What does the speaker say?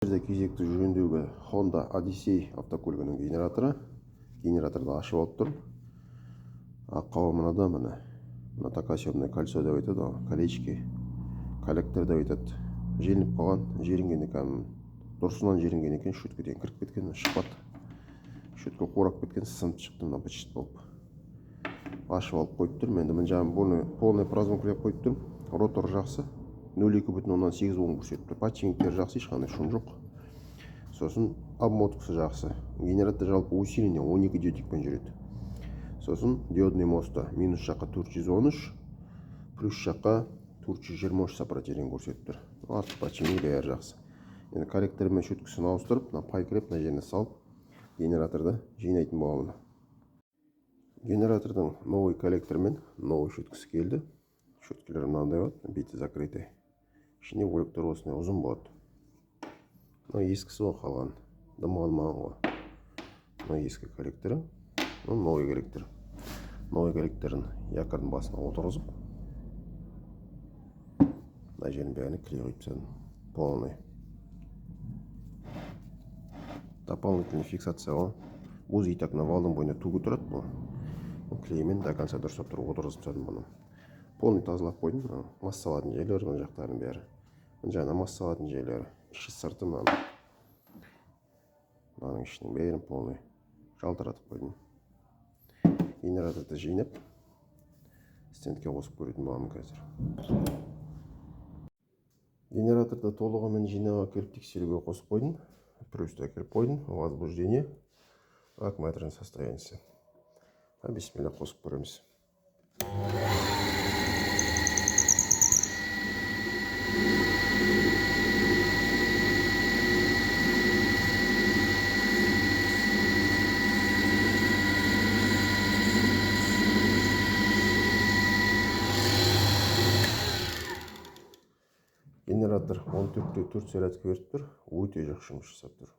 Кезекті жөндеуге Honda Odyssey автокөлігінің генераторды ашып алып тұрмын. Аққауы мынада, мына токосъемное кольцо деп айтады, колечки, коллектор деп айтады. Желініп қалған, жерінген екен, дұрысынан жерінген екен, шөткеден кіріп кеткен, шықпады. Шөтке қорап кеткен, сынып шықты, мына бытшыт болып. Ашып алып қойып тұрмын. Енді мына жағын полный прозвонкілеп қойып тұрмын. Ротор жақсы, 0,8 оң көрсетіп тұр. Подшипниктері жақсы, ешқандай шум жоқ. Сосын обмоткасы жақсы. Генератор жалпы усиление 12 диодикпен жүреді. Сосын диодный моста минус жаққа 413, плюс жаққа 423 сопротивление көрсетіп тұр. Артық подшипник бәрі жақсы. Енді корректор мен шөткісін ауыстырып, мына пайкреп мына жеріне салып, генераторды жинайтын боламын. Генератордың новый коллектор мен новый шөткісі келді. Шөткілері мынандай болады, биті закрытый. Ішіне өліктер осындай ұзын болады. Мына ескісі ғой қалған, дым қалмаған ғой. Мына ескі коллекторы, мына новый коллектор. Новый коллекторын якордың басына отырғызып, мына жерін бәріне клей қойып тастадым. Полный. Дополнительный фиксация ғой. Узы так на валдың бойына туғы тұрады бұл. Клеймен до конца дұрыстап тұрып отырғызып тастадым бұны. Полный тазалап қойдым. Массалатын жерлері, мына жақтарын бәрі. Мына жағына массалатын жерлері. Іші сырты мынаның ішінің бәрін полный жалтыратып қойдым. Генераторды жинап, стендке қосып көретін боламын қазір. Генераторды толығымен жинауға келіп тексеруге қосып қойдым. Плюсті әкеліп қойдым. Возбуждение, аккумуляторның состояниесі. Бисмилля, қосып көреміз. Генератор 14-те 4 зарядка беріп тұр, өте жақсы жұмыс жасап тұр.